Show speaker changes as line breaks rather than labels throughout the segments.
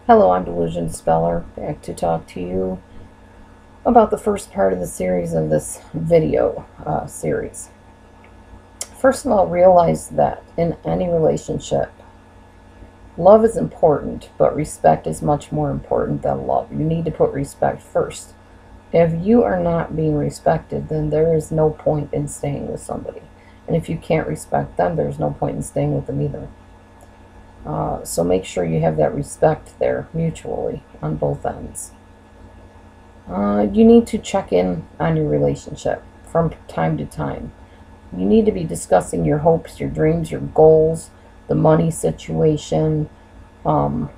Hello, I'm Delusion Speller, back to talk to you about the first part of the series of this video series. First of all, realize that in any relationship, love is important, but respect is much more important than love. You need to put respect first. If you are not being respected, then there is no point in staying with somebody. And if you can't respect them, there's no point in staying with them either. So make sure you have that respect there mutually on both ends. You need to check in on your relationship from time to time. You need to be discussing your hopes, your dreams, your goals, the money situation. Um,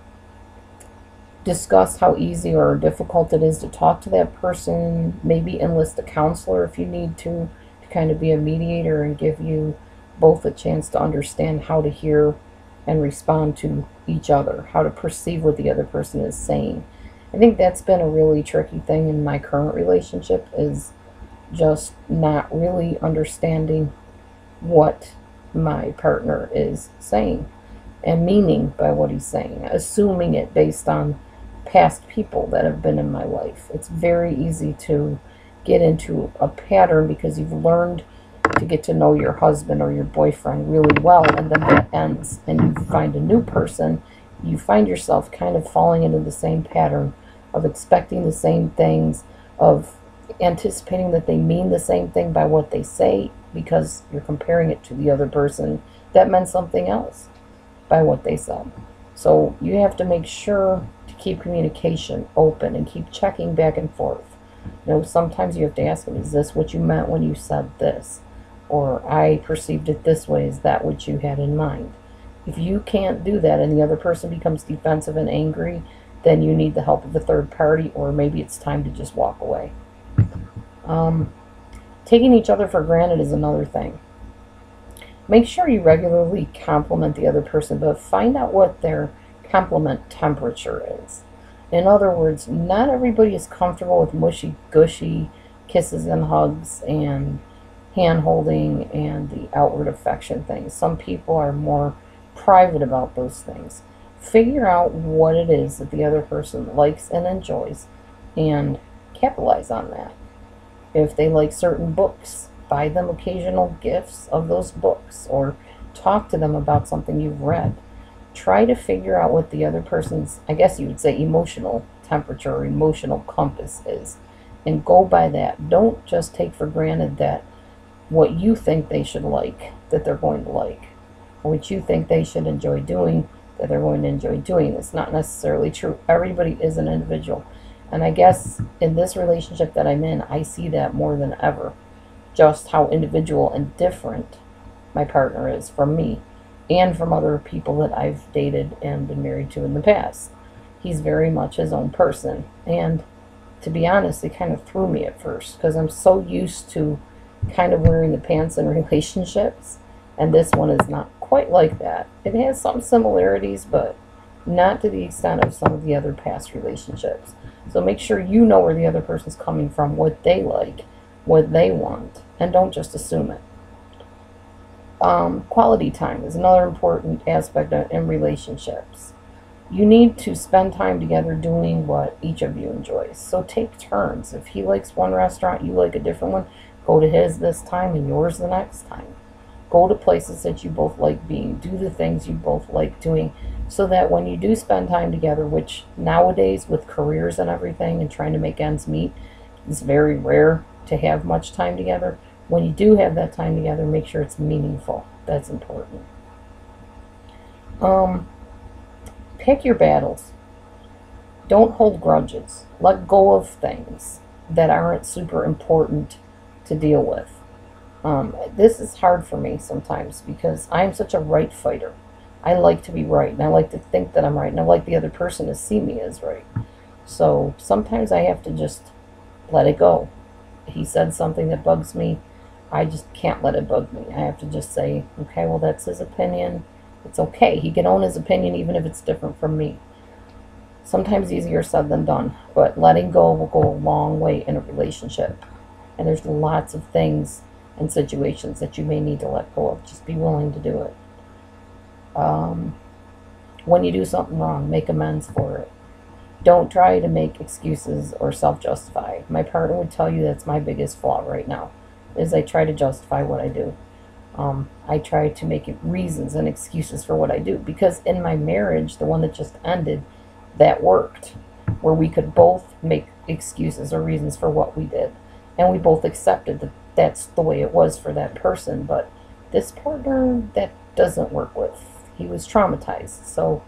Discuss how easy or difficult it is to talk to that person. Maybe enlist a counselor if you need to kind of be a mediator and give you both a chance to understand how to hear and respond to each other, how to perceive what the other person is saying. I think that's been a really tricky thing in my current relationship, is just not really understanding what my partner is saying and meaning by what he's saying, assuming it based on past people that have been in my life. It's very easy to get into a pattern because you've learned to get to know your husband or your boyfriend really well, and then that ends and you find a new person. You find yourself kind of falling into the same pattern of expecting the same things, of anticipating that they mean the same thing by what they say because you're comparing it to the other person that meant something else by what they said. So you have to make sure to keep communication open and keep checking back and forth. Sometimes you have to ask them, is this what you meant when you said this? Or I perceived it this way, is that what you had in mind? If you can't do that and the other person becomes defensive and angry, then you need the help of a third party, or maybe it's time to just walk away. Taking each other for granted is another thing. Make sure you regularly compliment the other person, but find out what their compliment temperature is. In other words, not everybody is comfortable with mushy-gushy kisses and hugs and hand-holding and the outward affection things. Some people are more private about those things. Figure out what it is that the other person likes and enjoys and capitalize on that. If they like certain books, buy them occasional gifts of those books, or talk to them about something you've read. Try to figure out what the other person's, I guess you would say, emotional temperature or emotional compass is, and go by that. Don't just take for granted that what you think they should like, that they're going to like, or what you think they should enjoy doing, that they're going to enjoy doing. It's not necessarily true. Everybody is an individual. And I guess in this relationship that I'm in, I see that more than ever. Just how individual and different my partner is from me and from other people that I've dated and been married to in the past. He's very much his own person. And to be honest, it kind of threw me at first because I'm so used to kind of wearing the pants in relationships. And this one is not quite like that. It has some similarities, but not to the extent of some of the other past relationships. So make sure you know where the other person's coming from, what they like, what they want, and don't just assume it. Quality time is another important aspect in relationships. You need to spend time together doing what each of you enjoys. So take turns. If he likes one restaurant, you like a different one, go to his this time and yours the next time. Go to places that you both like being. Do the things you both like doing, so that when you do spend time together, which nowadays with careers and everything and trying to make ends meet, it's very rare to have much time together. When you do have that time together, make sure it's meaningful. That's important. Pick your battles. Don't hold grudges. Let go of things that aren't super important to deal with. This is hard for me sometimes because I'm such a right fighter. I like to be right, and I like to think that I'm right, and I like the other person to see me as right. So sometimes I have to just let it go. He said something that bugs me, I just can't let it bug me. I have to just say, okay, well, that's his opinion. It's okay. He can own his opinion even if it's different from me. Sometimes easier said than done, but letting go will go a long way in a relationship. And there's lots of things and situations that you may need to let go of. Just be willing to do it. When you do something wrong, make amends for it. Don't try to make excuses or self-justify. My partner would tell you that's my biggest flaw right now, is I try to justify what I do. I try to make reasons and excuses for what I do, because in my marriage, the one that just ended, that worked, where we could both make excuses or reasons for what we did, and we both accepted that that's the way it was for that person. But this partner, that doesn't work with. He was traumatized, so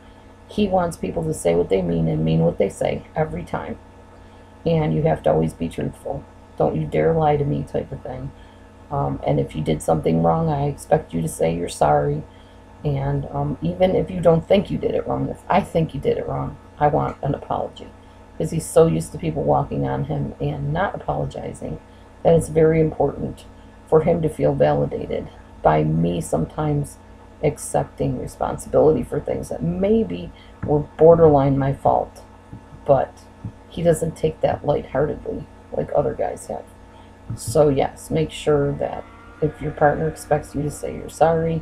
he wants people to say what they mean and mean what they say every time, and you have to always be truthful. Don't you dare lie to me, type of thing. And if you did something wrong, I expect you to say you're sorry. And even if you don't think you did it wrong, if I think you did it wrong, I want an apology. Because he's so used to people walking on him and not apologizing, that it's very important for him to feel validated by me sometimes accepting responsibility for things that maybe were borderline my fault. But he doesn't take that lightheartedly like other guys have. So yes, make sure that if your partner expects you to say you're sorry,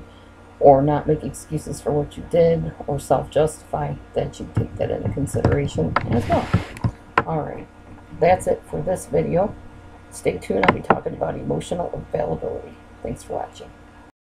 or not make excuses for what you did, or self-justify, that you take that into consideration as well. Alright, that's it for this video. Stay tuned, I'll be talking about emotional availability. Thanks for watching.